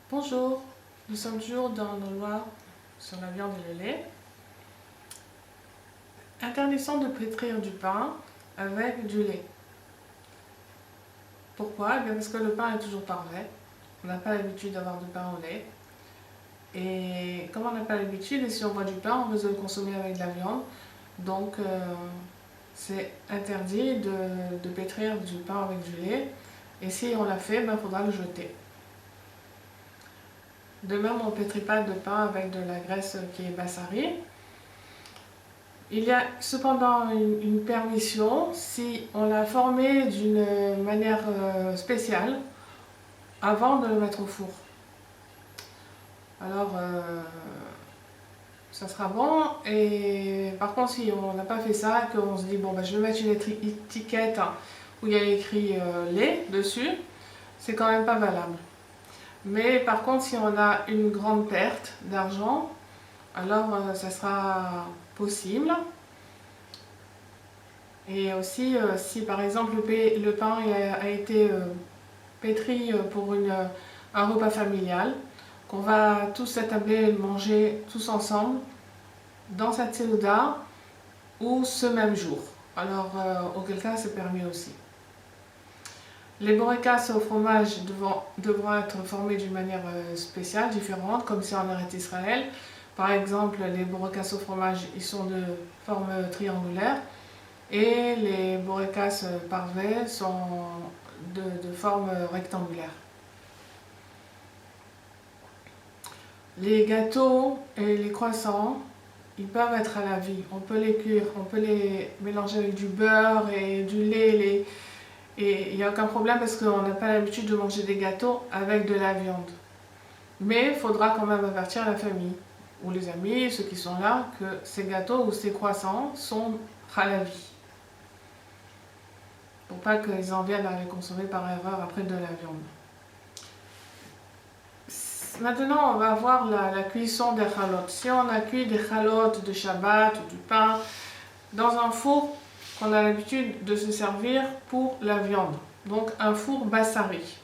Bonjour, nous sommes toujours dans nos lois sur la viande et le lait. Interdiction de pétrir du pain avec du lait. Pourquoi? Eh bien parce que le pain est toujours parfait. On n'a pas l'habitude d'avoir du pain au lait. Et comme on n'a pas l'habitude, et si on boit du pain, on risque de le consommer avec de la viande. Donc c'est interdit de pétrir du pain avec du lait. Et si on l'a fait, il faudra le jeter. De même, on ne pétrit pas de pain avec de la graisse qui est bassari. Il y a cependant une permission si on l'a formé d'une manière spéciale avant de le mettre au four. Alors, ça sera bon. Et par contre, si on n'a pas fait ça, qu'on se dit, bon, je vais mettre une étiquette où il y a écrit lait dessus, c'est quand même pas valable. Mais par contre, si on a une grande perte d'argent, alors ça sera possible. Et aussi, si par exemple le pain a été pétri pour un repas familial, qu'on va tous s'attabler et manger tous ensemble dans cette seuda ou ce même jour. Alors, auquel cas, c'est permis aussi. Les borekas au fromage devront être formés d'une manière spéciale, différente, comme c'est en Eretz Israël. Par exemple, les borekas au fromage, ils sont de forme triangulaire. Et les borekas parvais sont de forme rectangulaire. Les gâteaux et les croissants, ils peuvent être à la vie. On peut les cuire, on peut les mélanger avec du beurre et du lait. Et il n'y a aucun problème parce qu'on n'a pas l'habitude de manger des gâteaux avec de la viande. Mais il faudra quand même avertir la famille ou les amis, ceux qui sont là, que ces gâteaux ou ces croissants sont à la vie. Pour pas qu'ils en viennent à les consommer par erreur après de la viande. Maintenant, on va voir la cuisson des chalotes. Si on a cuit des chalotes de Shabbat ou du pain dans un four qu'on a l'habitude de se servir pour la viande, donc un four bassari,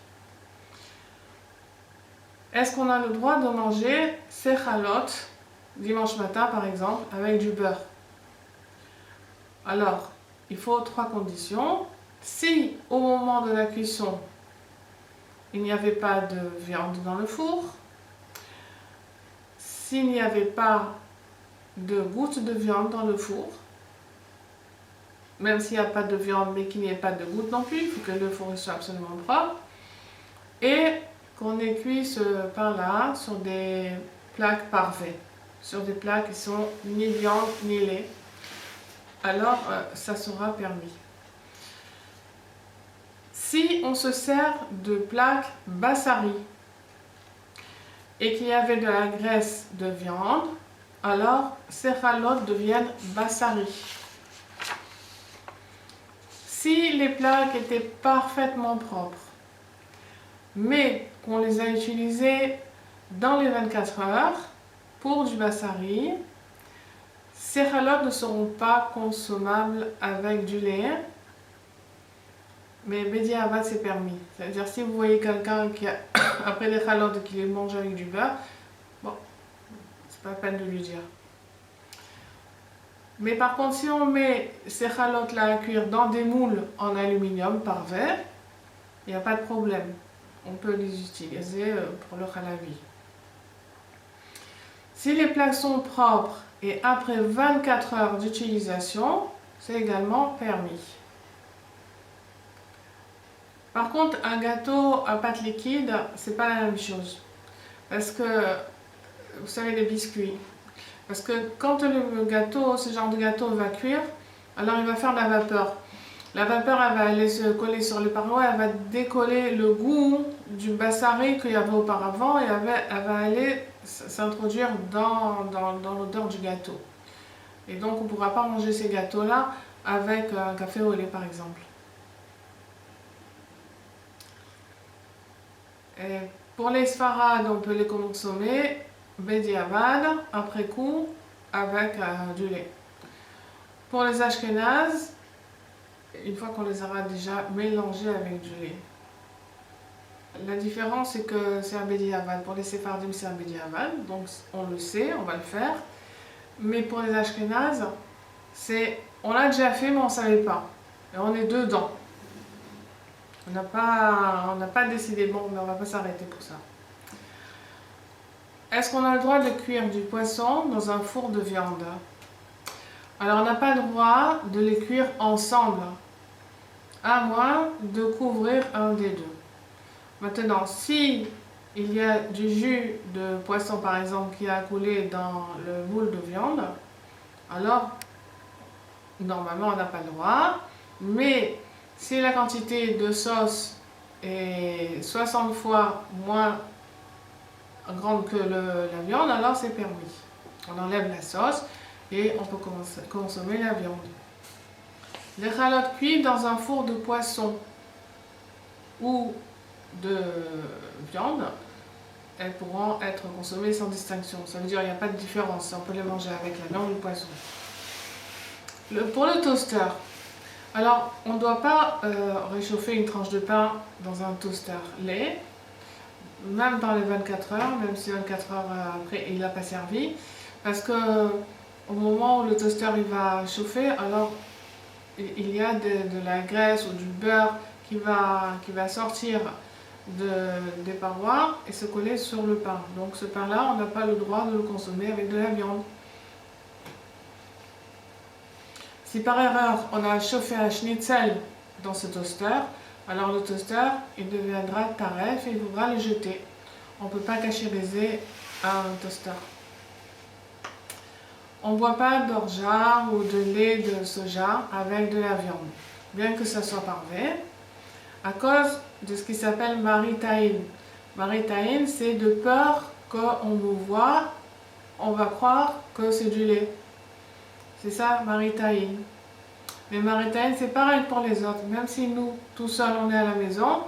est-ce qu'on a le droit de manger ces chalotes dimanche matin par exemple avec du beurre? Alors, il faut 3 conditions. Si au moment de la cuisson, il n'y avait pas de viande dans le four, s'il n'y avait pas de gouttes de viande dans le four, même s'il n'y a pas de viande mais qu'il n'y ait pas de gouttes non plus, il faut que le four soit absolument propre, et qu'on ait cuit ce pain-là sur des plaques parfaites, sur des plaques qui sont ni viande ni lait, alors ça sera permis. Si on se sert de plaques bassari et qu'il y avait de la graisse de viande, alors ces chalotes deviennent bassari. Si les plaques étaient parfaitement propres, mais qu'on les a utilisées dans les 24 heures pour du bassari, ces chalotes ne seront pas consommables avec du lait. Mais Bedi Avad c'est permis. C'est-à-dire si vous voyez quelqu'un qui a après les chalotes qui les mange avec du beurre, bon, c'est pas la peine de lui dire. Mais par contre, si on met ces chalotes là à cuire dans des moules en aluminium par verre, il n'y a pas de problème. On peut les utiliser pour le halavi. Si les plaques sont propres et après 24 heures d'utilisation, c'est également permis. Par contre, un gâteau à pâte liquide, c'est pas la même chose. Parce que, vous savez, les biscuits. Parce que quand le gâteau, ce genre de gâteau va cuire, alors il va faire de la vapeur. La vapeur, elle va aller se coller sur les parois, elle va décoller le goût du bassari qu'il y avait auparavant et elle va aller s'introduire dans l'odeur du gâteau. Et donc, on ne pourra pas manger ces gâteaux-là avec un café au lait, par exemple. Et pour les sfarades, on peut les consommer bediavad, après coup, avec du lait. Pour les ashkénazes, une fois qu'on les aura déjà mélangés avec du lait. La différence, c'est que c'est un bédiaval. Pour les séphardim, c'est un bédiaval, donc on le sait, on va le faire. Mais pour les ashkénazes, on l'a déjà fait, mais on ne savait pas. Et on est dedans. On n'a pas décidé, bon, mais on ne va pas s'arrêter pour ça. Est-ce qu'on a le droit de cuire du poisson dans un four de viande? Alors, on n'a pas le droit de les cuire ensemble, à moins de couvrir un des deux. Maintenant, si il y a du jus de poisson, par exemple, qui a coulé dans le moule de viande, alors, normalement, on n'a pas le droit. Mais si la quantité de sauce est 60 fois moins grande que la viande, alors c'est permis. On enlève la sauce et on peut consommer la viande. Les chalotes cuites dans un four de poisson ou de viande, elles pourront être consommées sans distinction. Ça veut dire qu'il n'y a pas de différence, on peut les manger avec la viande ou le poisson. Pour le toaster, alors on ne doit pas réchauffer une tranche de pain dans un toaster lait, même dans les 24 heures, même si 24 heures après il n'a pas servi, parce que au moment où le toaster il va chauffer, alors il y a de la graisse ou du beurre qui va sortir des parois et se coller sur le pain. Donc ce pain-là, on n'a pas le droit de le consommer avec de la viande. Si par erreur on a chauffé un schnitzel dans ce toaster, alors le toaster il deviendra taref et il faudra le jeter. On ne peut pas cachériser un toaster. On ne boit pas d'orgeat ou de lait de soja avec de la viande, bien que ça soit parfait, à cause de ce qui s'appelle maritaïn. Maritaïn, c'est de peur qu'on nous voit, on va croire que c'est du lait. C'est ça, maritaïn. Mais maritaïn, c'est pareil pour les autres. Même si nous, tout seuls, on est à la maison,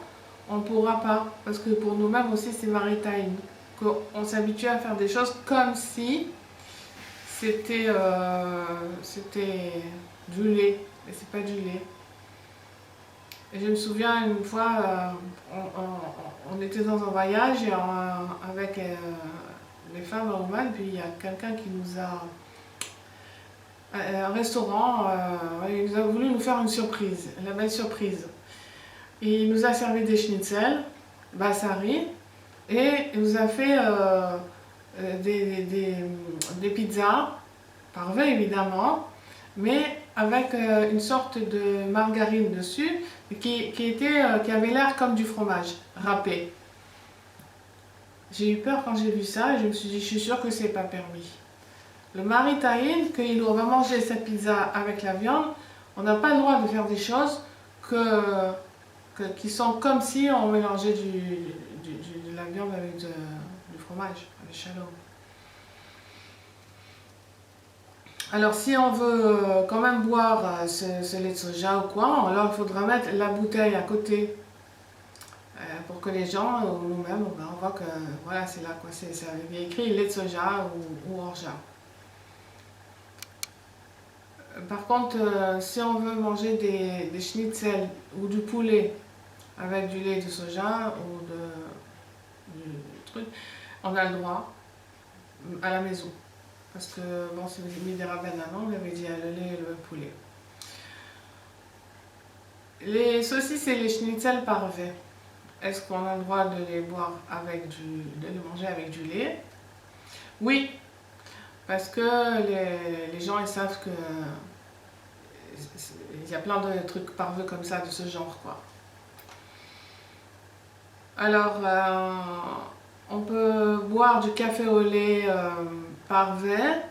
on ne pourra pas. Parce que pour nous-mêmes aussi, c'est maritaïn. Qu'on s'habitue à faire des choses comme si c'était du lait. Mais c'est pas du lait. Et je me souviens une fois, on était dans un voyage avec les femmes à Oman, puis il y a quelqu'un qui nous a... Un restaurant, il nous a voulu nous faire une surprise, la belle surprise. Et il nous a servi des schnitzel, bassari, et il nous a fait des pizzas, parfait évidemment, mais avec une sorte de margarine dessus qui avait l'air comme du fromage râpé. J'ai eu peur quand j'ai vu ça et je me suis dit, je suis sûre que c'est pas permis. Le maritaïn, qu'il va manger cette pizza avec la viande, on n'a pas le droit de faire des choses qui sont comme si on mélangeait de la viande avec du fromage, avec shalom. Alors si on veut quand même boire ce lait de soja ou quoi, alors il faudra mettre la bouteille à côté pour que les gens ou nous-mêmes on voit que voilà c'est là quoi, c'est écrit lait de soja ou orgeat. Par contre, si on veut manger des schnitzel ou du poulet avec du lait de soja ou du truc, on a le droit à la maison. Parce que, bon, c'est mis des rabbins avant, on avait dit le lait et le poulet. Les saucisses et les schnitzel parfaits, est-ce qu'on a le droit de les boire de les manger avec du lait? Oui, parce que les gens ils savent que il y a plein de trucs parvus comme ça de ce genre quoi. Alors on peut boire du café au lait parfait,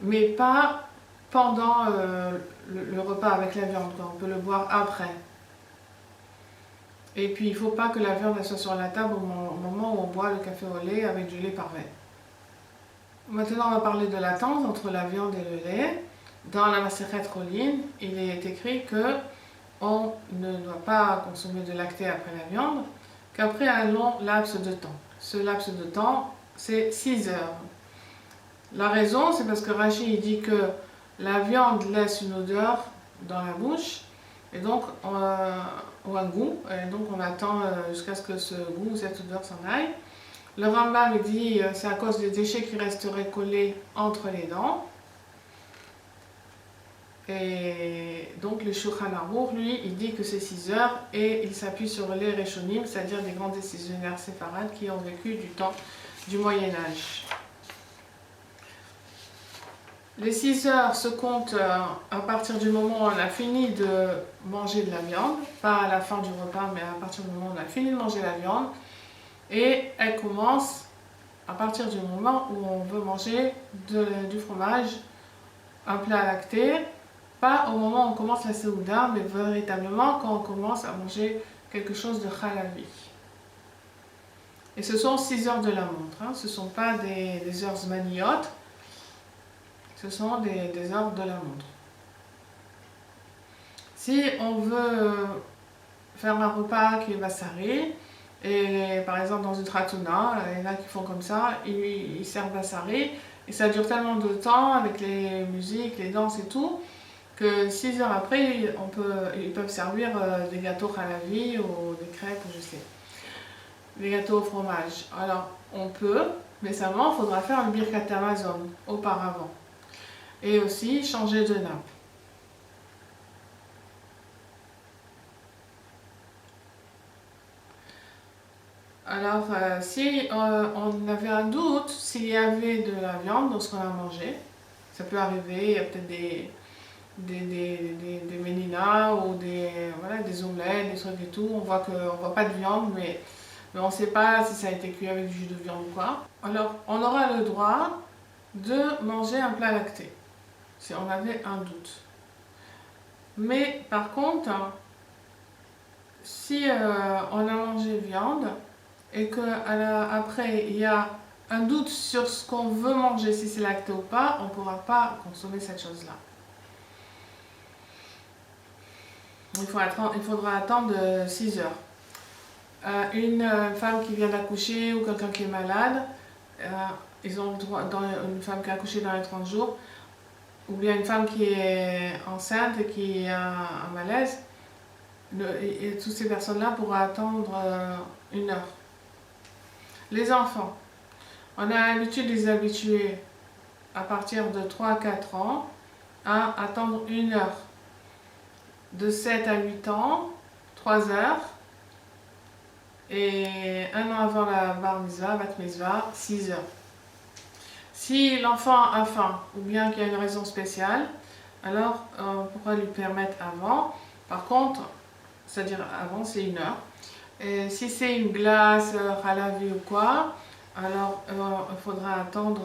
mais pas pendant le repas avec la viande quoi. On peut le boire après. Et puis il ne faut pas que la viande soit sur la table au moment où on boit le café au lait avec du lait parfait. Maintenant, on va parler de l'attente entre la viande et le lait. Dans la Masechet Rolin, il est écrit que on ne doit pas consommer de lacté après la viande qu'après un long laps de temps. Ce laps de temps, c'est 6 heures. La raison, c'est parce que Rashi dit que la viande laisse une odeur dans la bouche et donc, ou un goût, et donc on attend jusqu'à ce que ce goût, cette odeur s'en aille. Le Rambam dit c'est à cause des déchets qui resteraient collés entre les dents. Et donc le Shulchan Aruch, lui, il dit que c'est 6 heures et il s'appuie sur les Rishonim, c'est-à-dire des grands décisionnaires séfarades qui ont vécu du temps du Moyen-Âge. Les 6 heures se comptent à partir du moment où on a fini de manger de la viande, pas à la fin du repas, mais à partir du moment où on a fini de manger la viande. Et elle commence à partir du moment où on veut manger du fromage, un plat lacté, pas au moment où on commence la Seouda, mais véritablement quand on commence à manger quelque chose de halavi. Et ce sont 6 heures de la montre, hein. Ce ne sont pas des heures zmaniyot, ce sont des heures de la montre. Si on veut faire un repas qui est bassari, et par exemple dans une trattouna, il y en a qui font comme ça, ils servent bassari, et ça dure tellement de temps avec les musiques, les danses et tout, que 6 heures après, ils peuvent servir des gâteaux halavi ou des crêpes, je sais, des gâteaux au fromage. Alors, on peut, mais seulement, il faudra faire le birkat Amazon auparavant. Et aussi changer de nappe. Alors, si on avait un doute, s'il y avait de la viande dans ce qu'on a mangé, ça peut arriver, il y a peut-être des méninas ou des omelettes, des trucs et tout. On voit pas de viande, mais on ne sait pas si ça a été cuit avec du jus de viande ou quoi. Alors, on aura le droit de manger un plat lacté, si on avait un doute. Mais par contre, si on a mangé viande et qu'après il y a un doute sur ce qu'on veut manger, si c'est lacté ou pas, on ne pourra pas consommer cette chose-là. Il faudra attendre 6 heures. Une femme qui vient d'accoucher ou quelqu'un qui est malade, ils ont le droit, une femme qui a accouché dans les 30 jours, ou bien une femme qui est enceinte et qui a un malaise, et toutes ces personnes-là pourront attendre 1 heure. Les enfants, on a l'habitude de les habituer à partir de 3 à 4 ans à attendre 1 heure. De 7 à 8 ans, 3 heures. Et 1 an avant la bar mitzvah, bat mitzvah, 6 heures. Si l'enfant a faim ou bien qu'il y a une raison spéciale, alors on pourra lui permettre avant. Par contre, c'est-à-dire avant, c'est 1 heure. Et si c'est une glace, halavi ou quoi, alors il faudra attendre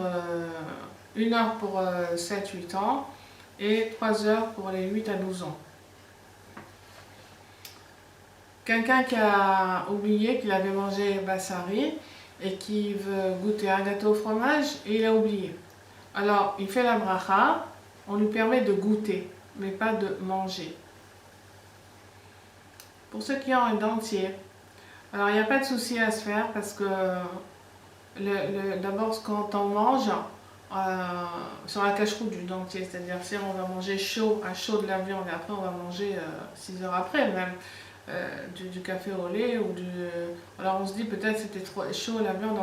1 heure pour 7-8 ans et 3 heures pour les 8 à 12 ans. Quelqu'un qui a oublié qu'il avait mangé bassari et qui veut goûter un gâteau au fromage et il a oublié. Alors il fait la bracha, on lui permet de goûter, mais pas de manger. Pour ceux qui ont un dentier, alors il n'y a pas de souci à se faire parce que d'abord quand on mange, sur la cache-route du dentier, c'est-à-dire si on va manger à chaud de la viande et après on va manger 6 heures après même, du café au lait ou alors on se dit peut-être c'était trop chaud la viande,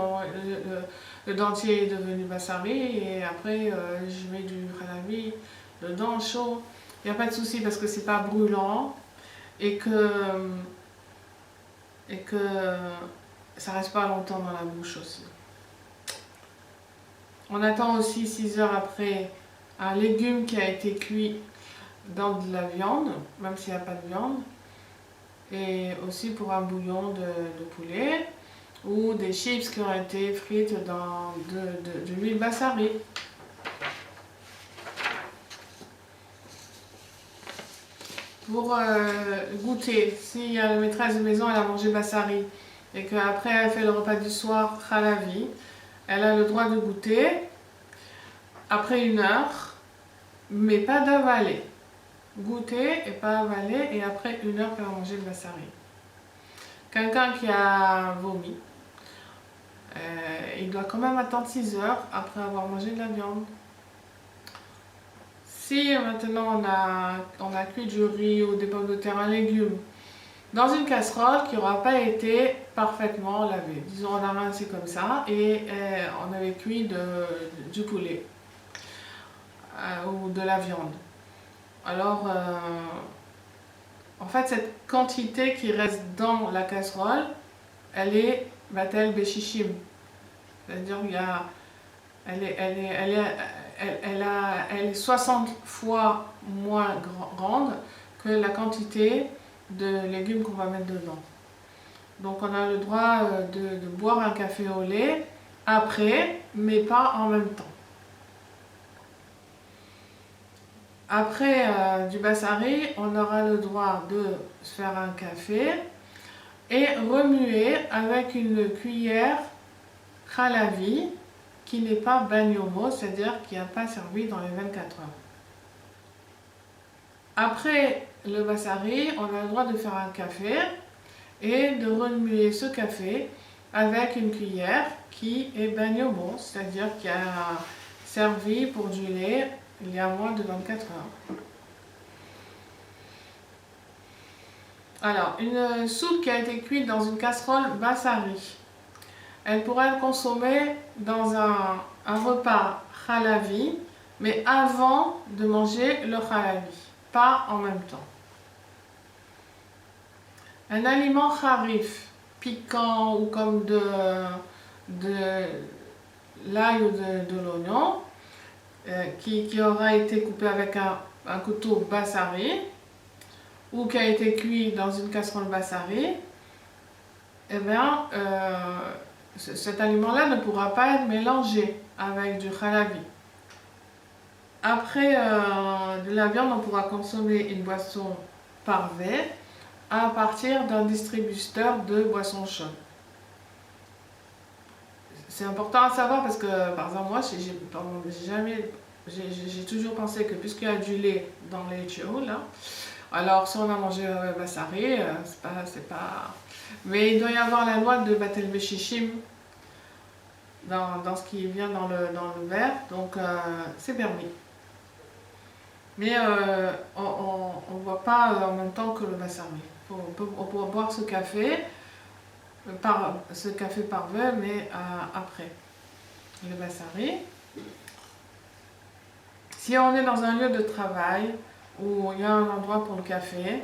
le dentier est devenu bassari et après je mets du halavi dedans chaud. Il n'y a pas de souci parce que c'est pas brûlant et que ça reste pas longtemps dans la bouche aussi. On attend aussi 6 heures après un légume qui a été cuit dans de la viande, même s'il n'y a pas de viande. Et aussi pour un bouillon de poulet ou des chips qui ont été frites dans de l'huile bassari. Pour goûter, si la maîtresse de maison elle a mangé bassari et qu'après elle fait le repas du soir halavi, elle a le droit de goûter après 1 heure, mais pas d'avaler. Goûter et pas avaler et après 1 heure qu'elle a mangé le bassari. Quelqu'un qui a vomi, il doit quand même attendre 6 heures après avoir mangé de la viande. si maintenant on a cuit du riz ou des pommes de terre, un légume, dans une casserole qui n'aura pas été parfaitement lavée. Disons, on a rincé comme ça et on avait cuit du poulet ou de la viande. Alors, en fait, cette quantité qui reste dans la casserole, elle est batel béchichim. C'est-à-dire elle est 60 fois moins grande que la quantité de légumes qu'on va mettre dedans. Donc on a le droit de boire un café au lait après, mais pas en même temps. Après du bassari, on aura le droit de se faire un café et remuer avec une cuillère khalavi qui n'est pas bagnomo, c'est-à-dire qui n'a pas servi dans les 24 heures. Après le bassari, on a le droit de faire un café et de remuer ce café avec une cuillère qui est bagnomo, c'est-à-dire qui a servi pour du lait il y a moins de 24 heures. Alors, une soupe qui a été cuite dans une casserole bassari, elle pourrait être consommée dans un repas khalavi, mais avant de manger le khalavi, pas en même temps. Un aliment kharif, piquant ou comme de l'ail ou de l'oignon, qui aura été coupé avec un couteau bassari, ou qui a été cuit dans une casserole bassari, eh bien, cet aliment-là ne pourra pas être mélangé avec du khalavi. Après de la viande, on pourra consommer une boisson parvée à partir d'un distributeur de boissons chaudes. C'est important à savoir parce que, par exemple, moi, j'ai toujours pensé que puisqu'il y a du lait dans les tuyaux, là, alors si on a mangé bassari, c'est pas... Mais il doit y avoir la loi de Batel Beshichim dans ce qui vient dans le verre, donc c'est permis. Mais on ne boit pas en même temps que le bassari. On peut boire ce café par verre, mais après le bassari. Si on est dans un lieu de travail où il y a un endroit pour le café,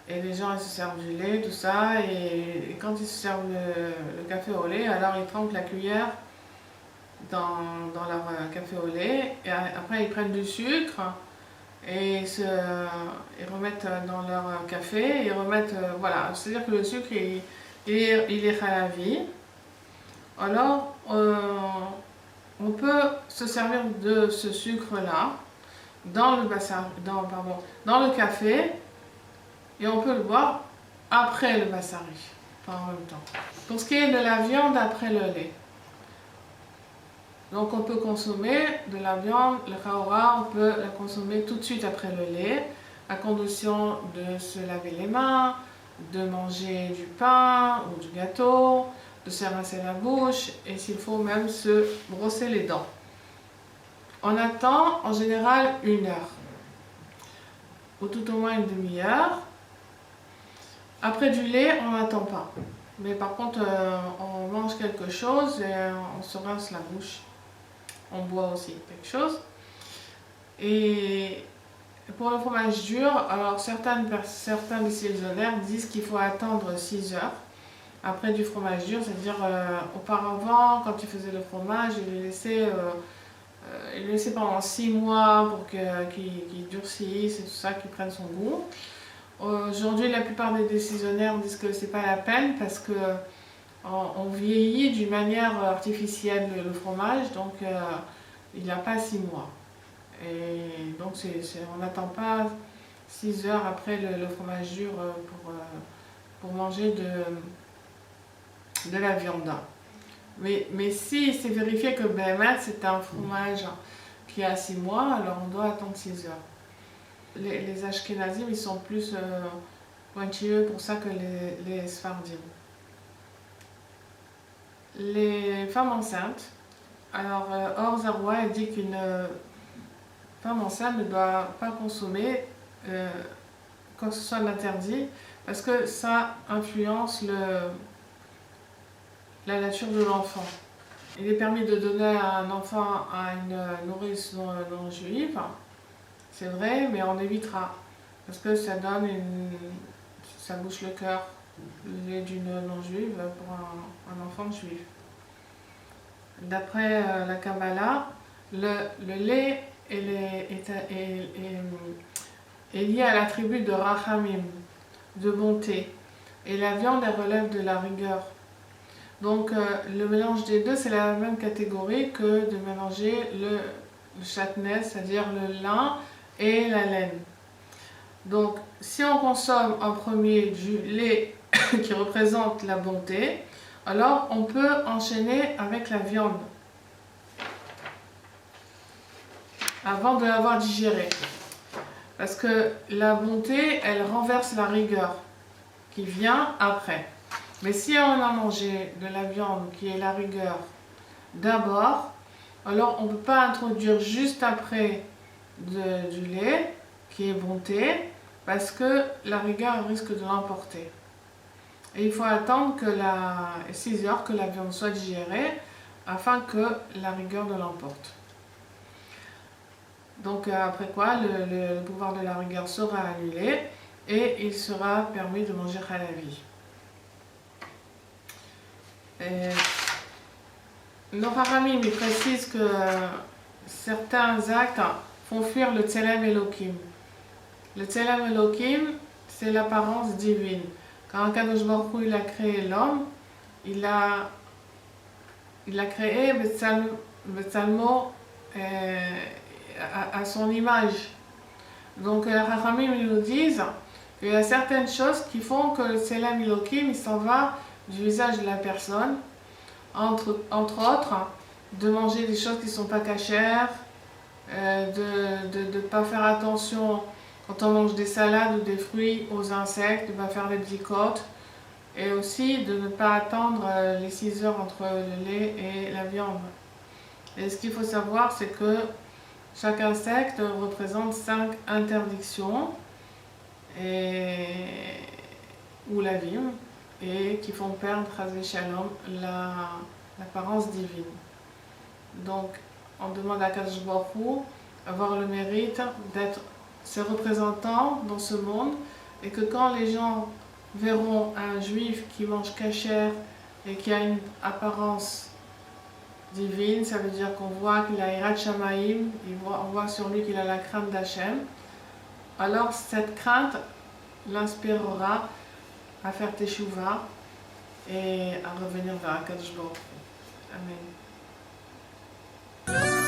et les gens ils se servent du lait, tout ça, et quand ils se servent le café au lait, alors ils trempent la cuillère dans leur café au lait, et après ils prennent du sucre, et ils remettent dans leur café, ils remettent, voilà, c'est-à-dire que le sucre il est khalavi. Alors on peut se servir de ce sucre-là dans le café, et on peut le boire après le bassari, pas en même temps. Pour ce qui est de la viande après le lait, donc on peut consommer de la viande, le khaoura, on peut la consommer tout de suite après le lait, à condition de se laver les mains, de manger du pain ou du gâteau, de se rincer la bouche et s'il faut même se brosser les dents. On attend en général 1 heure, ou tout au moins une demi-heure. Après du lait, on n'attend pas. Mais par contre, on mange quelque chose et on se rince la bouche. On boit aussi quelque chose. Et pour le fromage dur, alors certains décisionnaires disent qu'il faut attendre 6 heures après du fromage dur, c'est-à-dire auparavant, quand tu faisais le fromage, il le laissait pendant 6 mois pour qu'il durcisse et tout ça, qu'il prenne son goût. Aujourd'hui, la plupart des décisionnaires disent que c'est pas la peine parce que on vieillit d'une manière artificielle le fromage, donc il n'a pas 6 mois. Et donc on n'attend pas 6 heures après le fromage dur pour manger de la viande. Mais si c'est vérifié que c'est un fromage qui a 6 mois, alors on doit attendre 6 heures. Les Ashkenazim, ils sont plus pointilleux pour ça que les Sfardim. Les femmes enceintes, alors Or Zarwa dit qu'une femme enceinte ne doit pas consommer quoi que ce soit d'interdit parce que ça influence la nature de l'enfant. Il est permis de donner un enfant à une nourrice non juive, c'est vrai, mais on évitera parce que ça bouche le cœur, le lait d'une non-juive pour un enfant juif. D'après la Kabbalah, le lait est lié à l'attribut de Rachamim, de bonté, et la viande elle relève de la rigueur. Donc le mélange des deux, c'est la même catégorie que de mélanger le chatnez, c'est-à-dire le lin et la laine. Donc si on consomme en premier du lait qui représente la bonté, alors on peut enchaîner avec la viande avant de l'avoir digérée. Parce que la bonté, elle renverse la rigueur qui vient après. Mais si on a mangé de la viande qui est la rigueur d'abord, alors on ne peut pas introduire juste après du lait qui est bonté parce que la rigueur risque de l'emporter. Et il faut attendre que 6 heures que la viande soit digérée afin que la rigueur ne l'emporte. Donc après quoi, le pouvoir de la rigueur sera annulé et il sera permis de manger halavi. Nos Haramim précisent que certains actes font fuir le Tselem Elohim. Le Tselem Elohim, c'est l'apparence divine. Quand Kadosh Baruch Hu, il a créé l'homme, il a créé Betsalmo à son image. Donc les Chachamim nous disent qu'il y a certaines choses qui font que le Tselem Elohim il s'en va du visage de la personne, entre autres de manger des choses qui ne sont pas cachères, de ne pas faire attention quand on mange des salades ou des fruits aux insectes, de ne pas faire des bicotes, et aussi de ne pas attendre les 6 heures entre le lait et la viande. Et ce qu'il faut savoir, c'est que chaque insecte représente 5 interdictions ou la vie, et qui font perdre Shalom l'apparence divine. Donc on demande à Kadosh Baruch Hu d'avoir le mérite d'être ses représentants dans ce monde, et que quand les gens verront un juif qui mange kasher et qui a une apparence divine, ça veut dire qu'on voit qu'il a Hirat Shamaim, on voit sur lui qu'il a la crainte d'Hachem, alors cette crainte l'inspirera à faire teshuva et à revenir vers Akadosh Baruch Hu. Amen.